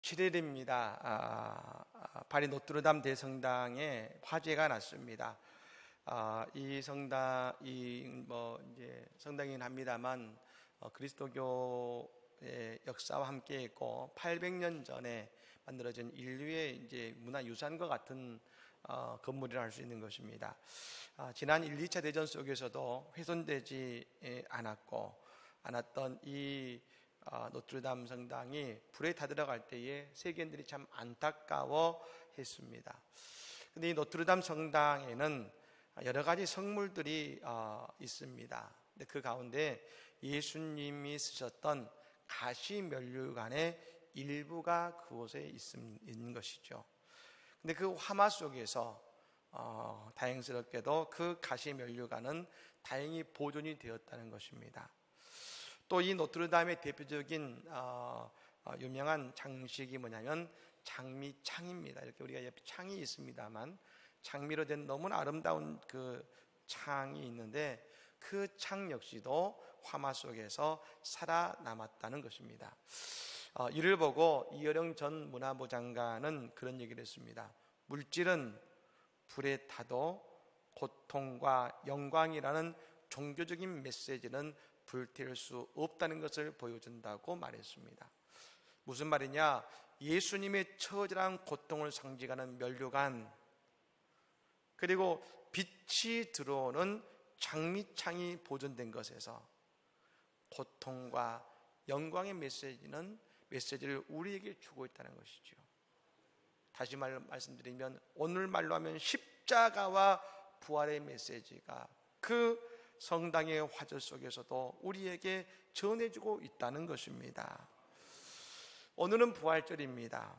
7일입니다. 파리 노트르담 대성당에 화재가 났습니다. 이 성당이 이제 성당이긴 합니다만 그리스도교의 역사와 함께 있고 800년 전에 만들어진 인류의 이제 문화유산과 같은 건물이라 할 수 있는 것입니다. 지난 1, 2차 대전 속에서도 훼손되지 않았던 이 노트르담 성당이 불에 타들어갈 때에 세계인들이 참 안타까워했습니다. 근데 이 노트르담 성당에는 여러 가지 성물들이 있습니다. 근데 그 가운데 예수님이 쓰셨던 가시면류관의 일부가 그곳에 있는 것이죠. 근데 그 화마 속에서 다행스럽게도 그 가시면류관은 다행히 보존이 되었다는 것입니다. 또 이 노트르담의 대표적인 유명한 장식이 뭐냐면 장미창입니다. 이렇게 우리가 옆에 창이 있습니다만 장미로 된 너무나 아름다운 그 창이 있는데 그 창 역시도 화마 속에서 살아남았다는 것입니다. 이를 보고 이어령 전 문화부 장관은 그런 얘기를 했습니다. 물질은 불에 타도 고통과 영광이라는 종교적인 메시지는 불태울 수 없다는 것을 보여준다고 말했습니다. 무슨 말이냐? 예수님의 처절한 고통을 상징하는 면류관, 그리고 빛이 들어오는 장미창이 보존된 것에서 고통과 영광의 메시지를 우리에게 주고 있다는 것이죠. 다시 말씀드리면 오늘 말로 하면 십자가와 부활의 메시지가 그 성당의 화재 속에서도 우리에게 전해주고 있다는 것입니다. 오늘은 부활절입니다.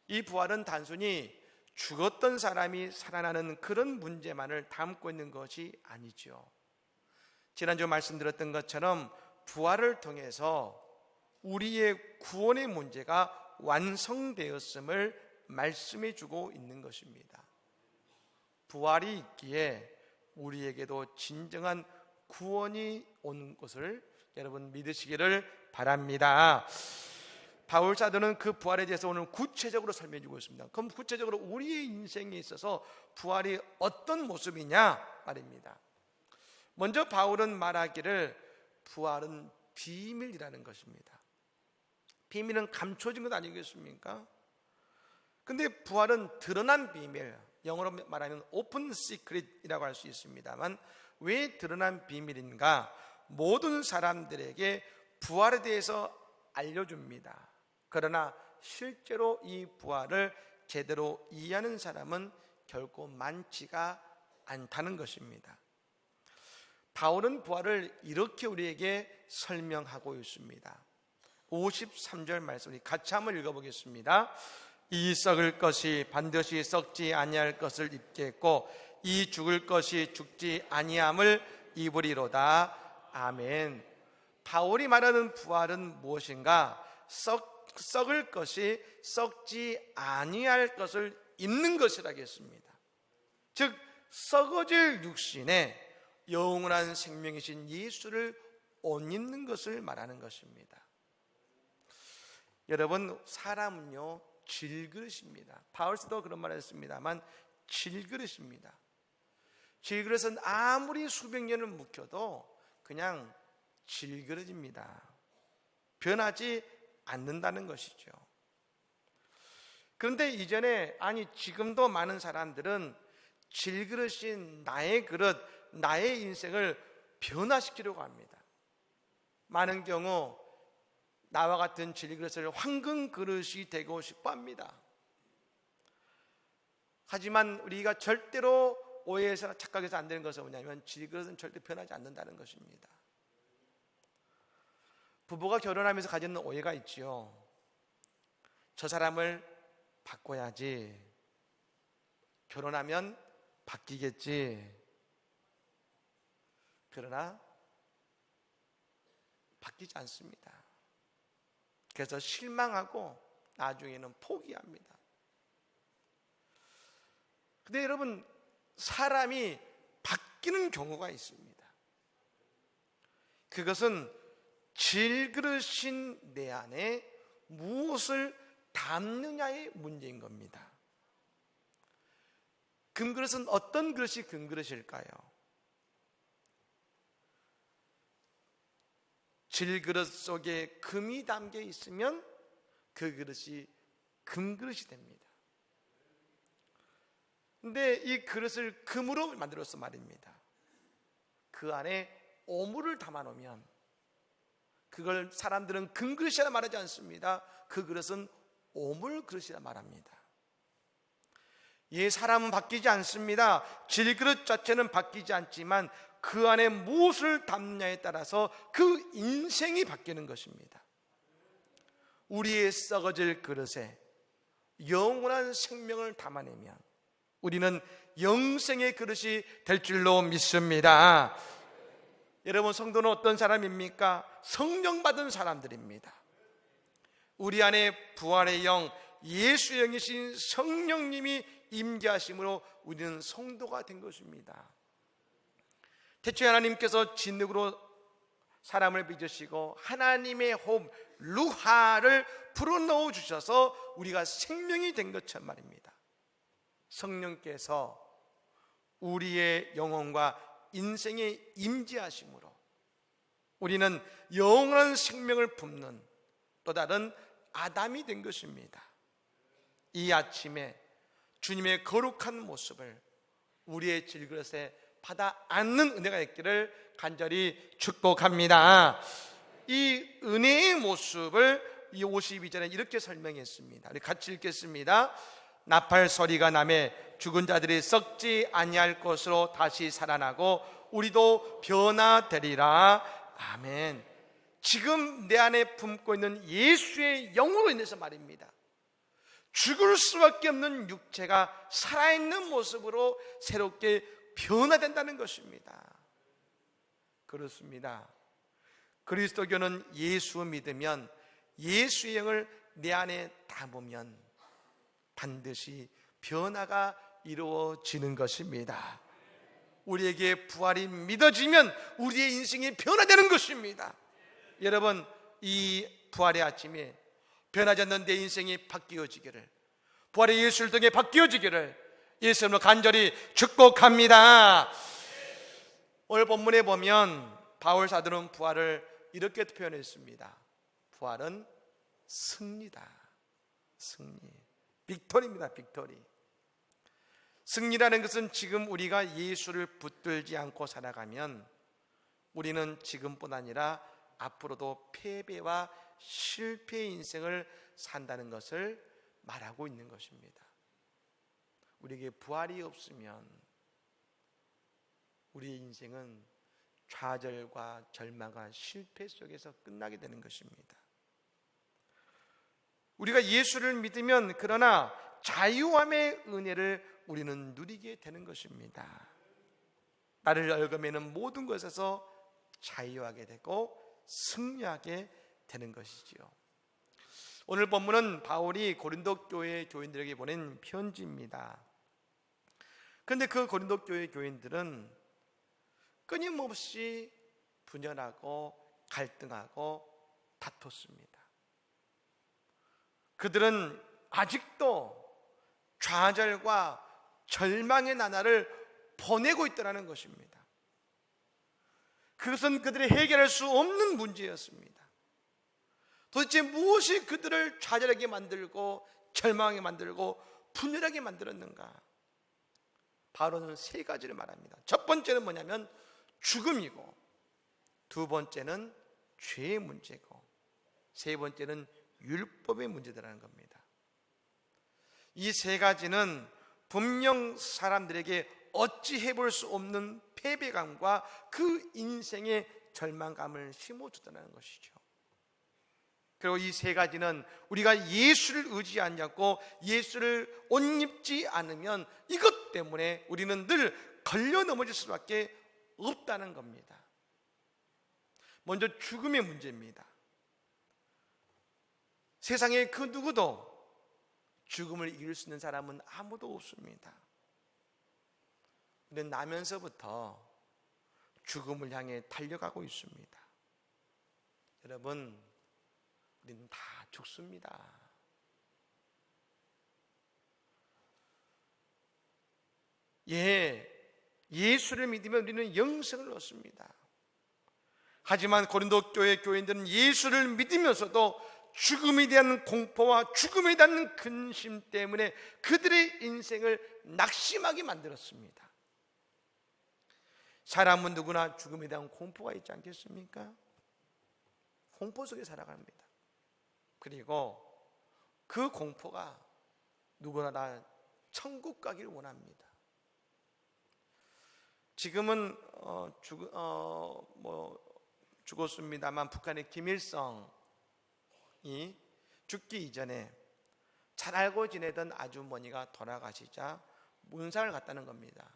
이 부활은 단순히 죽었던 사람이 살아나는 그런 문제만을 담고 있는 것이 아니죠. 지난주 말씀드렸던 것처럼 부활을 통해서 우리의 구원의 문제가 완성되었음을 말씀해 주고 있는 것입니다. 부활이 있기에 우리에게도 진정한 구원이 온 것을 여러분 믿으시기를 바랍니다. 바울 사도는 그 부활에 대해서 오늘 구체적으로 설명해 주고 있습니다. 그럼 구체적으로 우리의 인생에 있어서 부활이 어떤 모습이냐 말입니다. 먼저 바울은 말하기를 부활은 비밀이라는 것입니다. 비밀은 감춰진 것 아니겠습니까? 근데 부활은 드러난 비밀, 영어로 말하면 오픈 시크릿이라고 할 수 있습니다만 왜 드러난 비밀인가? 모든 사람들에게 부활에 대해서 알려줍니다. 그러나 실제로 이 부활을 제대로 이해하는 사람은 결코 많지가 않다는 것입니다. 바울은 부활을 이렇게 우리에게 설명하고 있습니다. 53절 말씀 우리 같이 한번 읽어보겠습니다. 이 썩을 것이 반드시 썩지 아니할 것을 입겠고 이 죽을 것이 죽지 아니함을 입으리로다. 아멘. 바울이 말하는 부활은 무엇인가? 썩을 것이 썩지 아니할 것을 입는 것이라겠습니다. 즉 썩어질 육신에 영원한 생명이신 예수를 옷 입는 것을 말하는 것입니다. 여러분, 사람은요 질그릇입니다. 바울도 그런 말을 했습니다만 질그릇입니다. 질그릇은 아무리 수백 년을 묵혀도 그냥 질그릇입니다. 변하지 않는다는 것이죠. 그런데 이전에 지금도 많은 사람들은 질그릇인 나의 그릇, 나의 인생을 변화시키려고 합니다. 많은 경우 나와 같은 질그릇을 황금 그릇이 되고 싶어 합니다. 하지만 우리가 절대로 오해해서나 착각해서 안 되는 것은 뭐냐면 질그릇은 절대 변하지 않는다는 것입니다. 부부가 결혼하면서 가지는 오해가 있지요. 저 사람을 바꿔야지, 결혼하면 바뀌겠지. 그러나 바뀌지 않습니다. 그래서 실망하고 나중에는 포기합니다. 근데 여러분, 사람이 바뀌는 경우가 있습니다. 그것은 질그릇인 내 안에 무엇을 담느냐의 문제인 겁니다. 금그릇은 어떤 그릇이 금그릇일까요? 질그릇 속에 금이 담겨 있으면 그 그릇이 금그릇이 됩니다. 근데 이 그릇을 금으로 만들어서 말입니다. 그 안에 오물을 담아 놓으면 그걸 사람들은 금그릇이라 말하지 않습니다. 그 그릇은 오물 그릇이라 말합니다. 이 사람은 바뀌지 않습니다. 질그릇 자체는 바뀌지 않지만 그 안에 무엇을 담느냐에 따라서 그 인생이 바뀌는 것입니다. 우리의 썩어질 그릇에 영원한 생명을 담아내면 우리는 영생의 그릇이 될 줄로 믿습니다. 여러분, 성도는 어떤 사람입니까? 성령 받은 사람들입니다. 우리 안에 부활의 영, 예수의 영이신 성령님이 임재하심으로 우리는 성도가 된 것입니다. 태초에 하나님께서 진흙으로 사람을 빚으시고 하나님의 호흡 루하를 불어넣어 주셔서 우리가 생명이 된 것처럼 말입니다. 성령께서 우리의 영혼과 인생에 임재하심으로 우리는 영원한 생명을 품는 또 다른 아담이 된 것입니다. 이 아침에 주님의 거룩한 모습을 우리의 질그릇에 받아 안는 은혜가 있기를 간절히 축복합니다. 이 은혜의 모습을 이 52절에 이렇게 설명했습니다. 우리 같이 읽겠습니다. 나팔 소리가 나매 죽은 자들이 썩지 아니할 것으로 다시 살아나고 우리도 변화되리라. 아멘. 지금 내 안에 품고 있는 예수의 영으로 인해서 말입니다. 죽을 수밖에 없는 육체가 살아있는 모습으로 새롭게 변화된다는 것입니다. 그렇습니다. 그리스도교는 예수 믿으면 예수의 영을 내 안에 담으면 반드시 변화가 이루어지는 것입니다. 우리에게 부활이 믿어지면 우리의 인생이 변화되는 것입니다. 여러분, 이 부활의 아침에 변하지 않는 내 인생이 바뀌어지기를, 부활의 예수를 통해 바뀌어지기를 예수님으로 간절히 축복합니다. 오늘 본문에 보면 바울 사도는 부활을 이렇게 표현했습니다. 부활은 승리다. 승리, 빅토리입니다. 빅토리. 승리라는 것은 지금 우리가 예수를 붙들지 않고 살아가면 우리는 지금뿐 아니라 앞으로도 패배와 실패의 인생을 산다는 것을 말하고 있는 것입니다. 우리에게 부활이 없으면 우리의 인생은 좌절과 절망과 실패 속에서 끝나게 되는 것입니다. 우리가 예수를 믿으면 그러나 자유함의 은혜를 우리는 누리게 되는 것입니다. 나를 얽어매는 모든 것에서 자유하게 되고 승리하게 되는 것이지요. 오늘 본문은 바울이 고린도 교회 교인들에게 보낸 편지입니다. 그런데 그 고린도 교회 교인들은 끊임없이 분열하고 갈등하고 다퉜습니다. 그들은 아직도 좌절과 절망의 나날을 보내고 있다는 것입니다. 그것은 그들이 해결할 수 없는 문제였습니다. 도대체 무엇이 그들을 좌절하게 만들고 절망하게 만들고 분열하게 만들었는가? 바로는 세 가지를 말합니다. 첫 번째는 뭐냐면 죽음이고, 두 번째는 죄의 문제고, 세 번째는 율법의 문제라는 겁니다. 이 세 가지는 분명 사람들에게 어찌 해볼 수 없는 패배감과 그 인생의 절망감을 심어주다는 것이죠. 그리고 이 세 가지는 우리가 예수를 의지하지 않고 예수를 옷 입지 않으면 이것 때문에 우리는 늘 걸려 넘어질 수밖에 없다는 겁니다. 먼저 죽음의 문제입니다. 세상에 그 누구도 죽음을 이길 수 있는 사람은 아무도 없습니다. 그런데 나면서부터 죽음을 향해 달려가고 있습니다. 여러분, 우리는 다 죽습니다. 예수를 믿으면 우리는 영생을 얻습니다. 하지만 고린도 교회 교인들은 예수를 믿으면서도 죽음에 대한 공포와 죽음에 대한 근심 때문에 그들의 인생을 낙심하게 만들었습니다. 사람은 누구나 죽음에 대한 공포가 있지 않겠습니까? 공포 속에 살아갑니다. 그리고 그 공포가 누구나 다 천국 가기를 원합니다. 지금은 죽었습니다만 북한의 김일성이 죽기 이전에 잘 알고 지내던 아주머니가 돌아가시자 문상을 갔다는 겁니다.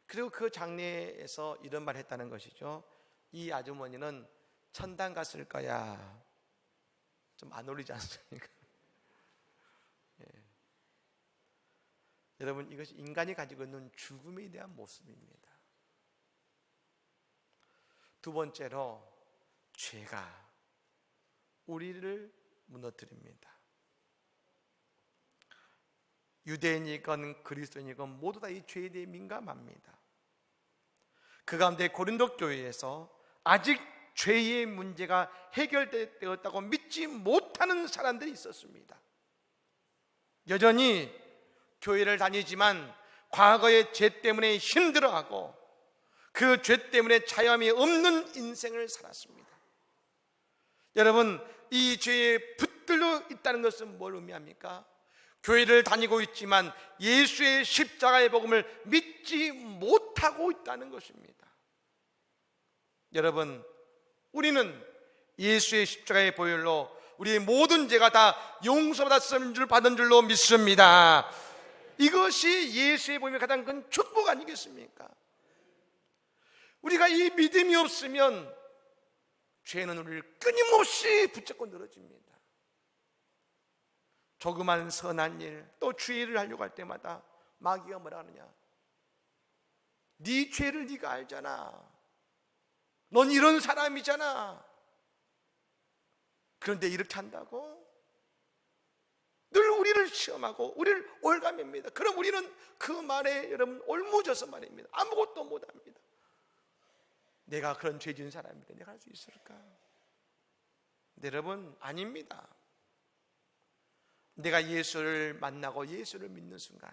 그리고 그 장례에서 이런 말을 했다는 것이죠. 이 아주머니는 천당 갔을 거야. 좀 안 어울리지 않습니까? 예. 여러분, 이것이 인간이 가지고 있는 죽음에 대한 모습입니다. 두 번째로, 죄가 우리를 무너뜨립니다. 유대인이건 그리스도인이건 모두 다 이 죄에 대해 민감합니다. 그 가운데 고린도 교회에서 아직 죄의 문제가 해결되었다고 믿지 못하는 사람들이 있었습니다. 여전히 교회를 다니지만 과거의 죄 때문에 힘들어하고 그 죄 때문에 자유함이 없는 인생을 살았습니다. 여러분, 이 죄에 붙들려 있다는 것은 뭘 의미합니까? 교회를 다니고 있지만 예수의 십자가의 복음을 믿지 못하고 있다는 것입니다. 여러분, 우리는 예수의 십자가의 보혈로 우리의 모든 죄가 다 받은 줄로 믿습니다. 이것이 예수의 복음의 가장 큰 축복 아니겠습니까? 우리가 이 믿음이 없으면 죄는 우리를 끊임없이 붙잡고 늘어집니다. 조그만 선한 일, 또 주의를 하려고 할 때마다 마귀가 뭐라 하느냐? 네 죄를 네가 알잖아. 넌 이런 사람이잖아. 그런데 이렇게 한다고? 늘 우리를 시험하고 우리를 올가맵니다. 그럼 우리는 그 말에 여러분 올무져서 말입니다. 아무것도 못합니다. 내가 그런 죄 지은 사람인데 내가 할 수 있을까? 근데 여러분, 아닙니다. 내가 예수를 만나고 예수를 믿는 순간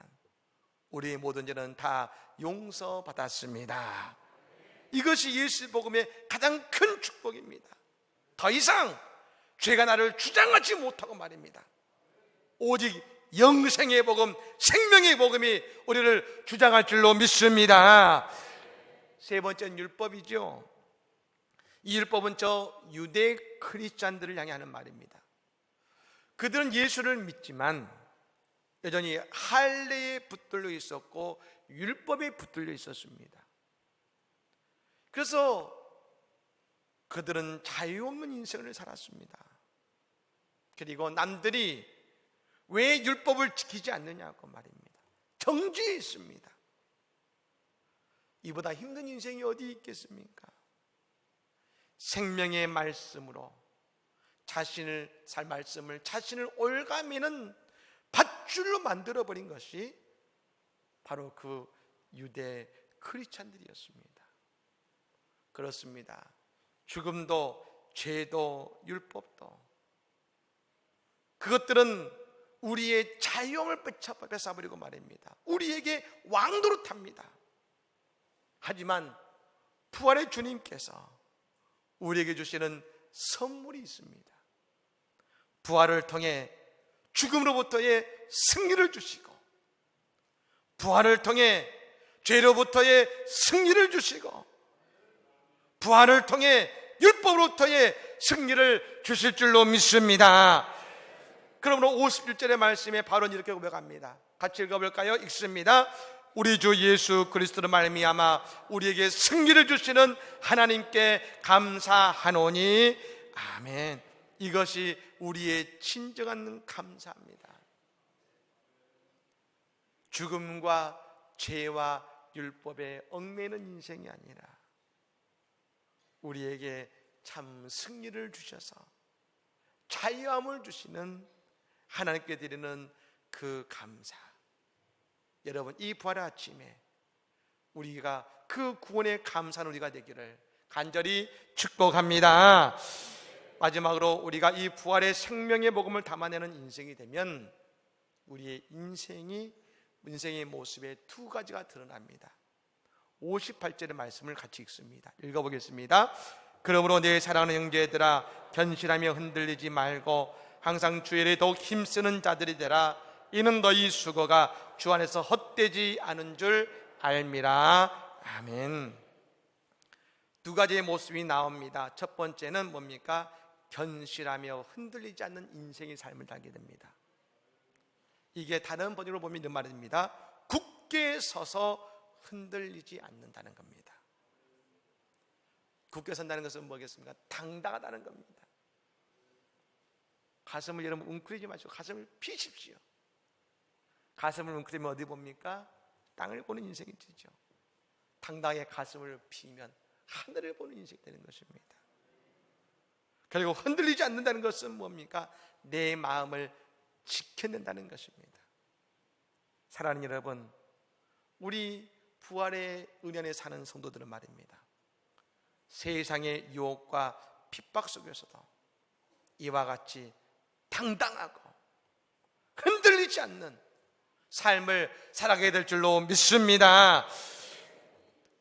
우리의 모든 죄는 다 용서받았습니다. 이것이 예수 복음의 가장 큰 축복입니다. 더 이상 죄가 나를 주장하지 못하고 말입니다. 오직 영생의 복음, 생명의 복음이 우리를 주장할 줄로 믿습니다. 세 번째는 율법이죠. 이 율법은 저 유대 크리스찬들을 향해 하는 말입니다. 그들은 예수를 믿지만 여전히 할례에 붙들려 있었고 율법에 붙들려 있었습니다. 그래서 그들은 자유 없는 인생을 살았습니다. 그리고 남들이 왜 율법을 지키지 않느냐고 말입니다. 정죄에 있습니다. 이보다 힘든 인생이 어디 있겠습니까? 생명의 말씀으로 자신을 올가미는 밧줄로 만들어버린 것이 바로 그 유대 크리스찬들이었습니다. 그렇습니다. 죽음도 죄도 율법도 그것들은 우리의 자유함을 뺏어버리고 말입니다. 우리에게 왕노릇합니다. 하지만 부활의 주님께서 우리에게 주시는 선물이 있습니다. 부활을 통해 죽음으로부터의 승리를 주시고 부활을 통해 죄로부터의 승리를 주시고 부활을 통해 율법으로부터의 승리를 주실 줄로 믿습니다. 그러므로 51절의 말씀에 바로 이렇게 고백합니다. 같이 읽어볼까요? 읽습니다. 우리 주 예수 그리스도로 말미암아 우리에게 승리를 주시는 하나님께 감사하노니 아멘. 이것이 우리의 진정한 감사입니다. 죽음과 죄와 율법에 얽매이는 인생이 아니라 우리에게 참 승리를 주셔서 자유함을 주시는 하나님께 드리는 그 감사, 여러분, 이 부활의 아침에 우리가 그 구원에 감사한 우리가 되기를 간절히 축복합니다. 마지막으로 우리가 이 부활의 생명의 복음을 담아내는 인생이 되면 우리의 인생의 모습에 두 가지가 드러납니다. 58절의 말씀을 같이 읽습니다. 읽어보겠습니다. 그러므로 내 사랑하는 형제들아, 견실하며 흔들리지 말고 항상 주 일에 더욱 힘쓰는 자들이 되라. 이는 너희 수고가 주 안에서 헛되지 않은 줄 알미라. 아멘. 두 가지의 모습이 나옵니다. 첫 번째는 뭡니까? 견실하며 흔들리지 않는 인생의 삶을 살게 됩니다. 이게 다른 번역으로 보면 이런 말입니다. 굳게 서서 흔들리지 않는다는 겁니다. 굳게 선다는 것은 뭐겠습니까? 당당하다는 겁니다. 가슴을 여러분 웅크리지 마시고 가슴을 피십시오. 가슴을 웅크리면 어디 봅니까? 땅을 보는 인생이 되죠. 당당하게 가슴을 피면 하늘을 보는 인생이 되는 것입니다. 그리고 흔들리지 않는다는 것은 뭡니까? 내 마음을 지켜낸다는 것입니다. 사랑하는 여러분, 우리 부활의 은연에 사는 성도들은 말입니다, 세상의 유혹과 핍박 속에서도 이와 같이 당당하고 흔들리지 않는 삶을 살아가게 될 줄로 믿습니다.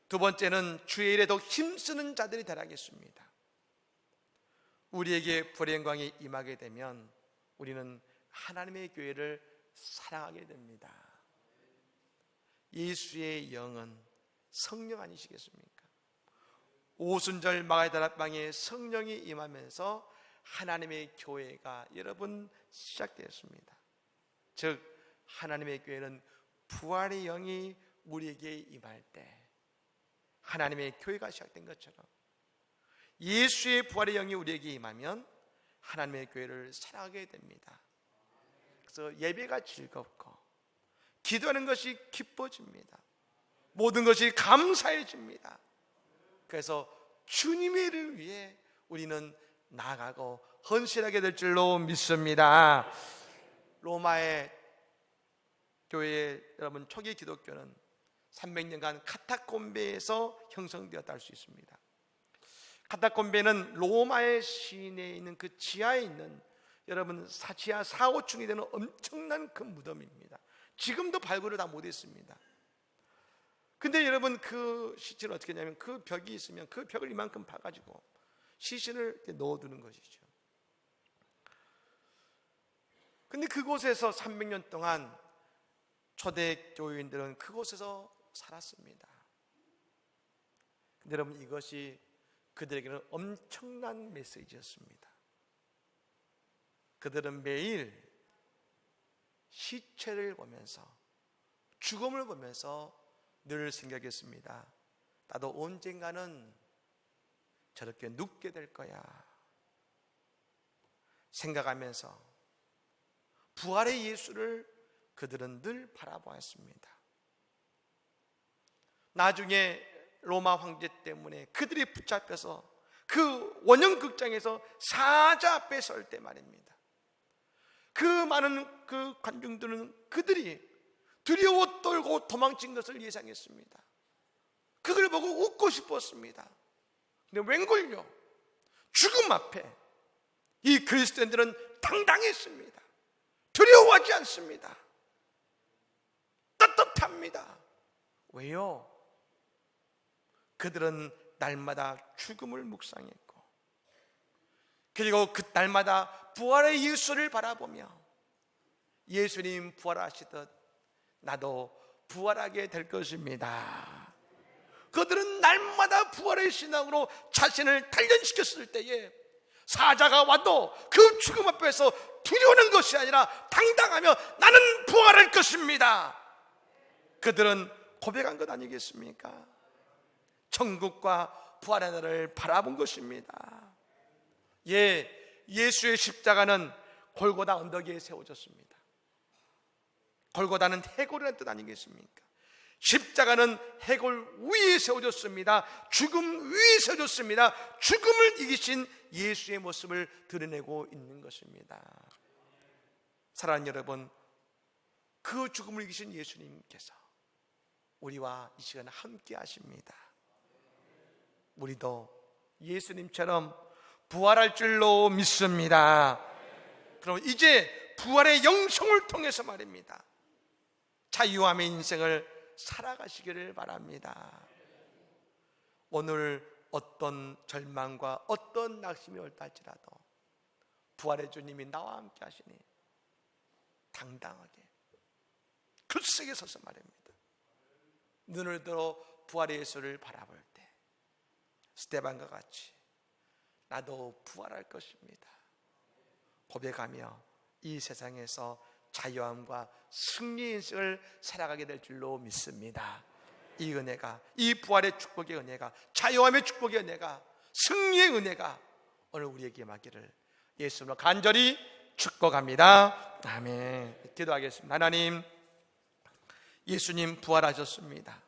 두 번째는 주의 일에 더욱 힘쓰는 자들이 되라겠습니다. 우리에게 불의 영광이 임하게 되면 우리는 하나님의 교회를 사랑하게 됩니다. 예수의 영은 성령 아니시겠습니까? 오순절 마가의 다락방에 성령이 임하면서 하나님의 교회가 여러분 시작되었습니다. 즉 하나님의 교회는 부활의 영이 우리에게 임할 때 하나님의 교회가 시작된 것처럼 예수의 부활의 영이 우리에게 임하면 하나님의 교회를 사랑하게 됩니다. 그래서 예배가 즐겁고 기도하는 것이 기뻐집니다. 모든 것이 감사해집니다. 그래서 주님의 일을 위해 우리는 나아가고 헌신하게 될 줄로 믿습니다. 로마의 교회 여러분, 초기 기독교는 300년간 카타콤베에서 형성되었다 할 수 있습니다. 카타콤베는 로마의 시내에 있는 그 지하에 있는 여러분 지하 4, 5층이 되는 엄청난 그 무덤입니다. 지금도 발굴을 다 못했습니다. 근데 여러분 그 시체를 어떻게 하냐면 그 벽이 있으면 그 벽을 이만큼 파가지고 시신을 이렇게 넣어두는 것이죠. 근데 그곳에서 300년 동안 초대교인들은 그곳에서 살았습니다. 근데 여러분 이것이 그들에게는 엄청난 메시지였습니다. 그들은 매일 시체를 보면서 죽음을 보면서 늘 생각했습니다. 나도 언젠가는 저렇게 눕게 될 거야 생각하면서 부활의 예수를 그들은 늘 바라보았습니다. 나중에 로마 황제 때문에 그들이 붙잡혀서 그 원형극장에서 사자 앞에 설 때 말입니다, 그 많은 그 관중들은 그들이 두려워 떨고 도망친 것을 예상했습니다. 그걸 보고 웃고 싶었습니다. 근데 웬걸요, 죽음 앞에 이 그리스도인들은 당당했습니다. 두려워하지 않습니다. 떳떳합니다. 왜요? 그들은 날마다 죽음을 묵상했고 그리고 그 날마다 부활의 예수를 바라보며 예수님 부활하시듯 나도 부활하게 될 것입니다. 그들은 날마다 부활의 신앙으로 자신을 단련시켰을 때에 사자가 와도 그 죽음 앞에서 두려워하는 것이 아니라 당당하며 나는 부활할 것입니다. 그들은 고백한 것 아니겠습니까? 천국과 부활의 날을 바라본 것입니다. 예수의 십자가는 골고다 언덕 위에 세워졌습니다. 골고다는 해골이라는 뜻 아니겠습니까? 십자가는 해골 위에 세워졌습니다. 죽음 위에 세워졌습니다. 죽음을 이기신 예수의 모습을 드러내고 있는 것입니다. 사랑하는 여러분, 그 죽음을 이기신 예수님께서 우리와 이 시간에 함께 하십니다. 우리도 예수님처럼 부활할 줄로 믿습니다. 그럼 이제 부활의 영성을 통해서 말입니다, 자유함의 인생을 살아가시기를 바랍니다. 오늘 어떤 절망과 어떤 낙심이 올다 할지라도 부활의 주님이 나와 함께 하시니 당당하게 굳세게 서서 말입니다, 눈을 들어 부활의 예수를 바라볼 때 스데반과 같이 나도 부활할 것입니다 고백하며 이 세상에서 자유함과 승리의 인생을 살아가게 될 줄로 믿습니다. 이 은혜가, 이 부활의 축복의 은혜가, 자유함의 축복의 은혜가, 승리의 은혜가 오늘 우리에게 임하기를 예수님으로 간절히 축복합니다. 아멘. 기도하겠습니다. 하나님, 예수님 부활하셨습니다.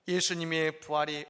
예수님의 부활이